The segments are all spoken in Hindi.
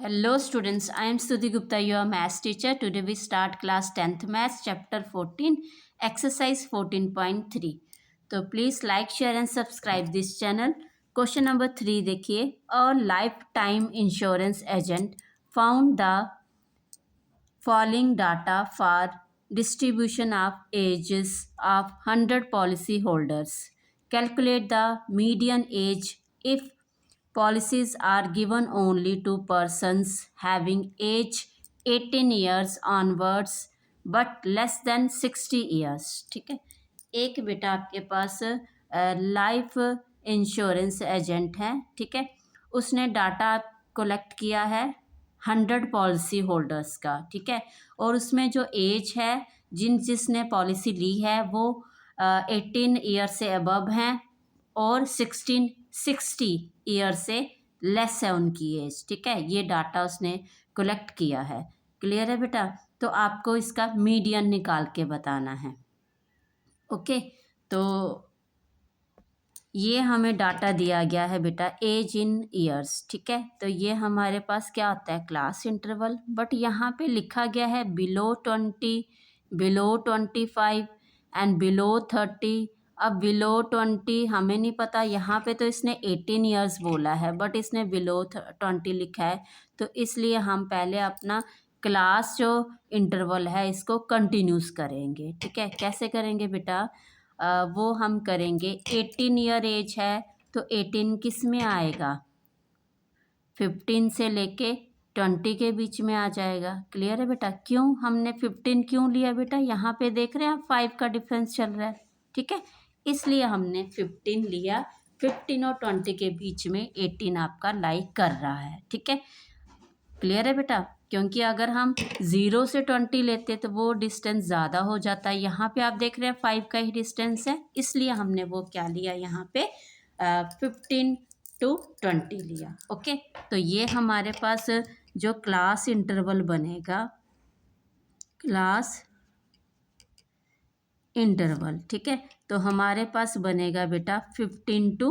Hello students, I am Stuti Gupta, your maths teacher. Today we start class 10th maths chapter 14, exercise 14.3. तो please like, share and subscribe this channel. Question number 3 देखिए. A lifetime insurance agent found the following data for distribution of ages of 100 policy holders. Calculate the median age if policies are given only to persons having age 18 years onwards but less than 60 years. ठीक है, एक बेटा आपके पास लाइफ इंश्योरेंस एजेंट है. ठीक है, उसने डाटा कलेक्ट किया है 100 पॉलिसी होल्डर्स का. ठीक है, और उसमें जो एज है जिसने पॉलिसी ली है वो 18 ईयर से अबव हैं और 60 ईयर से लेस है उनकी एज. ठीक है, ये डाटा उसने कलेक्ट किया है. क्लियर है बेटा? तो आपको इसका मीडियन निकाल के बताना है. ओके, तो ये हमें डाटा दिया गया है बेटा एज इन ईयर्स. ठीक है, तो ये हमारे पास क्या होता है क्लास इंटरवल. बट यहाँ पे लिखा गया है बिलो 20, बिलो 25 एंड बिलो 30. अब बिलो 20 हमें नहीं पता, यहाँ पे तो इसने 18 ईयर्स बोला है बट इसने बिलो 20 लिखा है. तो इसलिए हम पहले अपना क्लास जो इंटरवल है इसको कंटिन्यूस करेंगे. ठीक है, कैसे करेंगे बेटा? वो हम करेंगे 18 ईयर एज है तो 18 किस में आएगा? 15 से लेके 20 के बीच में आ जाएगा. क्लियर है बेटा? क्यों हमने 15 क्यों लिया बेटा? यहाँ पे देख रहे हैं आप 5 का डिफरेंस चल रहा है. ठीक है, इसलिए हमने 15 लिया. 15 और 20 के बीच में 18 आपका लाइक कर रहा है. ठीक है, क्लियर है बेटा? क्योंकि अगर हम 0 से 20 लेते तो वो डिस्टेंस ज़्यादा हो जाता है. यहाँ पे आप देख रहे हैं 5 का ही डिस्टेंस है, इसलिए हमने वो क्या लिया यहाँ पे 15 to 20 लिया. ओके, तो ये हमारे पास जो क्लास इंटरवल बनेगा, क्लास इंटरवल. ठीक है, तो हमारे पास बनेगा बेटा 15 to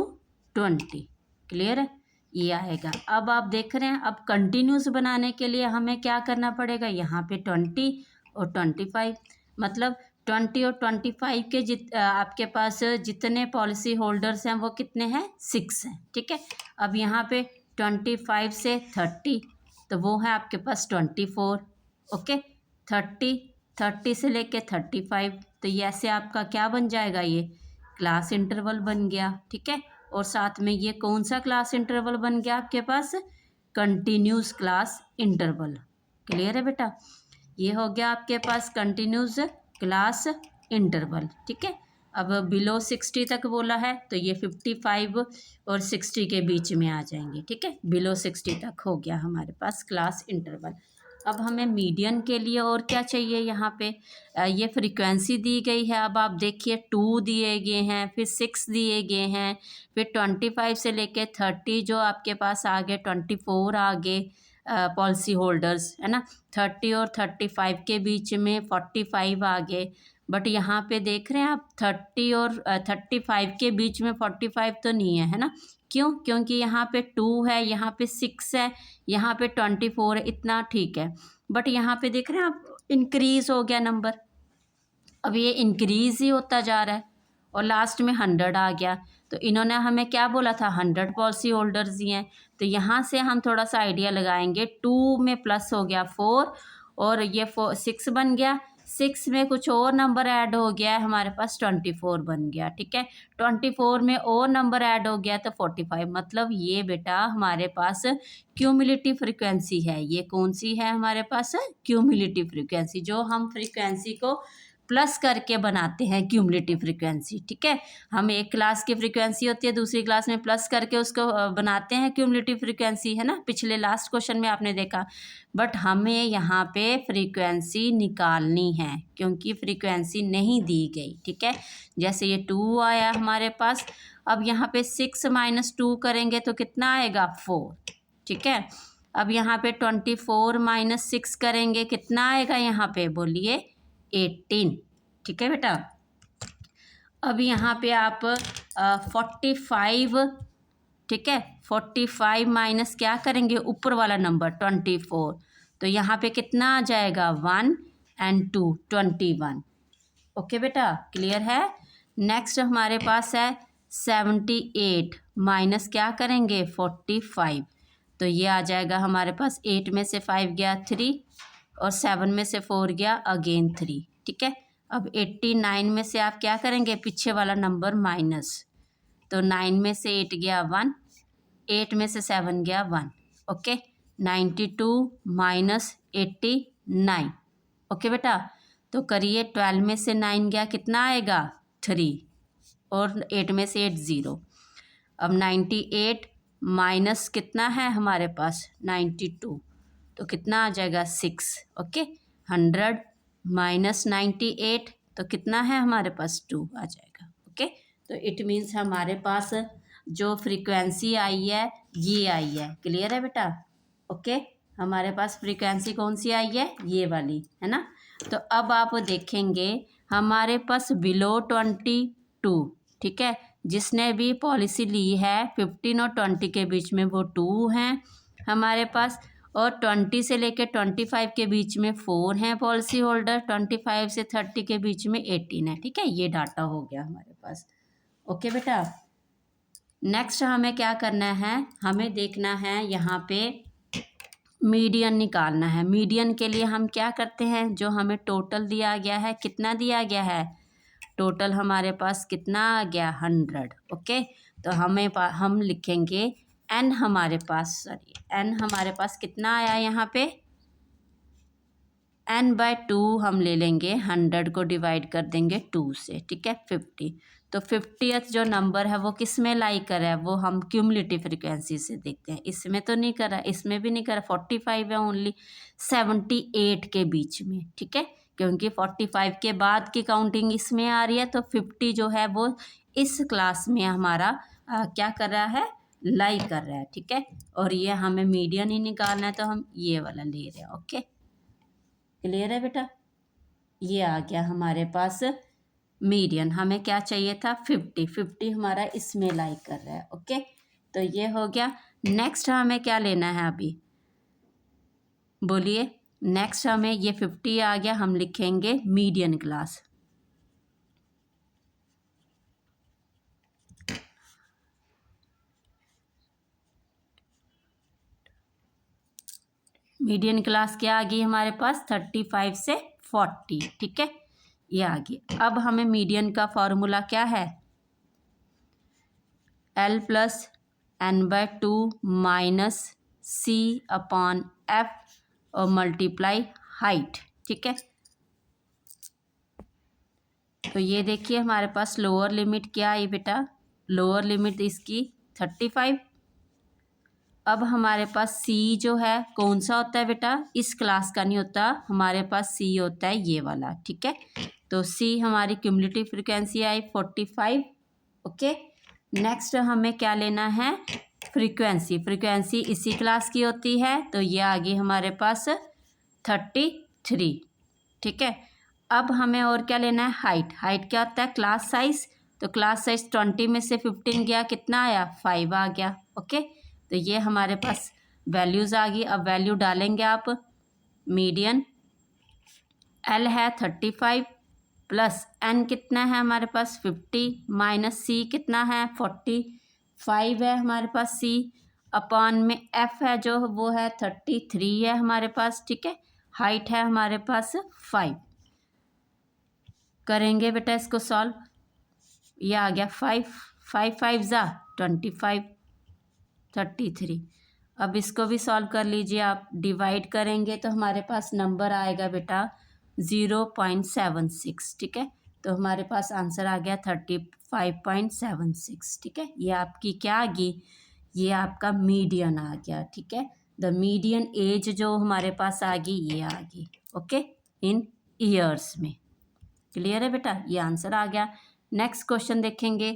20. क्लियर है? ये आएगा. अब आप देख रहे हैं, अब कंटिन्यूस बनाने के लिए हमें क्या करना पड़ेगा? यहाँ पे 20 और 25, मतलब 20 और 25 के आपके पास जितने पॉलिसी होल्डर्स हैं वो कितने हैं? 6 हैं. ठीक है, अब यहाँ पे 25 से 30 तो वो है आपके पास 24. ओके, 30 से लेके 35 तो ये ऐसे आपका क्या बन जाएगा? ये क्लास इंटरवल बन गया. ठीक है, और साथ में ये कौन सा क्लास इंटरवल बन गया आपके पास? Continuous class interval. क्लियर है बेटा? ये हो गया आपके पास कंटिन्यूस क्लास इंटरवल. ठीक है, अब बिलो 60 तक बोला है तो ये 55 और 60 के बीच में आ जाएंगे. ठीक है, बिलो 60 तक हो गया हमारे पास क्लास इंटरवल. अब हमें मीडियन के लिए और क्या चाहिए? यहाँ पे ये फ्रीक्वेंसी दी गई है. अब आप देखिए 2 दिए गए हैं, फिर 6 दिए गए हैं, फिर 25 से लेके 30 जो आपके पास आ गए, 24 आ गए पॉलिसी होल्डर्स, है ना. 30 और 35 के बीच में 45 आ गए. बट यहाँ पे देख रहे हैं आप 30 और 35 के बीच में 45 तो नहीं है, है ना. क्यों? क्योंकि यहाँ पे 2 है, यहाँ पे 6 है, यहाँ पे 24 है. इतना ठीक है, बट यहाँ पे देख रहे हैं आप इंक्रीज़ हो गया नंबर. अब ये इंक्रीज़ ही होता जा रहा है और लास्ट में 100 आ गया. तो इन्होंने हमें क्या बोला था? 100 पॉलिसी होल्डर्स ही हैं. तो यहाँ से हम थोड़ा सा आइडिया लगाएंगे. 2 में प्लस हो गया 4 और ये 6 बन गया. 6 में कुछ और नंबर ऐड हो गया है, हमारे पास 24 बन गया. ठीक है, 24 में और नंबर ऐड हो गया तो 45. मतलब ये बेटा हमारे पास क्यूमुलेटिव फ्रिक्वेंसी है. ये कौन सी है हमारे पास? Cumulative frequency. जो हम फ्रिक्वेंसी को प्लस करके बनाते हैं क्यूमुलेटिव फ्रिक्वेंसी. ठीक है, हम एक क्लास की फ्रिक्वेंसी होती है, दूसरी क्लास में प्लस करके उसको बनाते हैं क्यूमुलेटिव फ्रिक्वेंसी, है ना. पिछले लास्ट क्वेश्चन में आपने देखा. बट हमें यहाँ पे फ्रीक्वेंसी निकालनी है क्योंकि फ्रीक्वेंसी नहीं दी गई. ठीक है, जैसे ये 2 आया हमारे पास. अब यहाँ पे 6 माइनस 2 करेंगे तो कितना आएगा? 4. ठीक है, अब यहाँ पे 24 माइनस 6 करेंगे, कितना आएगा यहाँ पे? बोलिए 18. ठीक है बेटा, अब यहाँ पे आप 45 ठीक है। 45 माइनस क्या करेंगे, ऊपर वाला नंबर 24, तो यहाँ पे कितना आ जाएगा 1 and 2 21। ओके बेटा, क्लियर है। नेक्स्ट हमारे पास है 78 माइनस क्या करेंगे 45, तो ये आ जाएगा हमारे पास 8 में से 5 गया 3 और 7 में से 4 गया अगेन 3, ठीक है। अब 89 में से आप क्या करेंगे, पीछे वाला नंबर माइनस, तो 9 में से 8 गया 1, 8 में से 7 गया 1, ओके। 92 माइनस 89, ओके बेटा। तो करिए 12 में से 9 गया कितना आएगा 3 और 8 में से 8 0। अब 98 माइनस कितना है हमारे पास 92, तो कितना आ जाएगा 6, ओके। 100 माइनस 98 तो कितना है हमारे पास 2 आ जाएगा, ओके। तो इट मीन्स हमारे पास जो फ्रीक्वेंसी आई है ये आई है, क्लियर है बेटा, ओके। हमारे पास फ्रीक्वेंसी कौन सी आई है, ये वाली है ना। तो अब आप देखेंगे हमारे पास बिलो 22, ठीक है, जिसने भी पॉलिसी ली है 15 और 20 के बीच में वो 2 हैं हमारे पास, और 20 से लेकर 25 के बीच में 4 हैं पॉलिसी होल्डर, 25 से 30 के बीच में 18 है, ठीक है। ये डाटा हो गया हमारे पास, ओके बेटा। नेक्स्ट हमें क्या करना है, हमें देखना है यहाँ पे मीडियन निकालना है। मीडियन के लिए हम क्या करते हैं, जो हमें टोटल दिया गया है, कितना दिया गया है टोटल हमारे पास कितना आ गया 100, ओके। तो हम लिखेंगे एन हमारे पास, एन हमारे पास कितना आया यहाँ पे n/2 हम ले लेंगे, 100 को डिवाइड कर देंगे 2 से, ठीक है 50। तो 50th जो नंबर है वो किस में लाई कर है, वो हम क्यूमुलेटिव फ्रिक्वेंसी से देखते हैं। इसमें तो नहीं करा, इसमें भी नहीं करा, 45 है ओनली, 78 के बीच में, ठीक है, क्योंकि 45 के बाद की काउंटिंग इसमें आ रही है, तो 50 जो है वो इस क्लास में हमारा क्या कर रहा है, लाई कर रहा है, ठीक है। और ये हमें मीडियन ही निकालना है, तो हम ये वाला ले रहे हैं, ओके। क्लियर है बेटा, ये आ गया हमारे पास मीडियन। हमें क्या चाहिए था 50 हमारा इसमें लाई कर रहा है, ओके। तो ये हो गया। नेक्स्ट हमें क्या लेना है अभी, बोलिए। नेक्स्ट हमें ये 50 आ गया, हम लिखेंगे मीडियन क्लास। मीडियन क्लास क्या आ गई हमारे पास 35 से 40, ठीक है, ये आ गई। अब हमें मीडियन का फॉर्मूला क्या है, L + n/2 माइनस C/F और मल्टीप्लाई हाइट, ठीक है। तो ये देखिए हमारे पास लोअर लिमिट क्या आई बेटा, लोअर लिमिट इसकी 35। अब हमारे पास C जो है कौन सा होता है बेटा, इस क्लास का नहीं होता, हमारे पास C होता है ये वाला, ठीक है। तो C हमारी क्यूमुलेटिव फ्रिक्वेंसी आई 45, ओके। नेक्स्ट हमें क्या लेना है, फ्रीक्वेंसी। फ्रीक्वेंसी इसी क्लास की होती है, तो ये आ गई हमारे पास 33, ठीक है। अब हमें और क्या लेना है, हाइट। हाइट क्या होता है, क्लास साइज। तो क्लास साइज 20 में से 15 गया, कितना आया 5 आ गया, ओके। तो ये हमारे पास वैल्यूज़ आ गई। अब वैल्यू डालेंगे आप, मीडियन L है 35 प्लस N कितना है हमारे पास 50 माइनस C कितना है 45 है हमारे पास C, अपॉन में F है जो वो है 33 है हमारे पास, ठीक है। हाइट है हमारे पास 5। करेंगे बेटा इसको सॉल्व, ये आ गया 5 5 × 25 33। अब इसको भी सॉल्व कर लीजिए आप, डिवाइड करेंगे तो हमारे पास नंबर आएगा बेटा 0.76, ठीक है। तो हमारे पास आंसर आ गया 35.76, ठीक है। ये आपकी क्या आ गई, ये आपका मीडियन आ गया, ठीक है। द मीडियन एज जो हमारे पास आ गई ये आ गई, ओके, इन ईयर्स में। क्लियर है बेटा, ये आंसर आ गया। नेक्स्ट क्वेश्चन देखेंगे।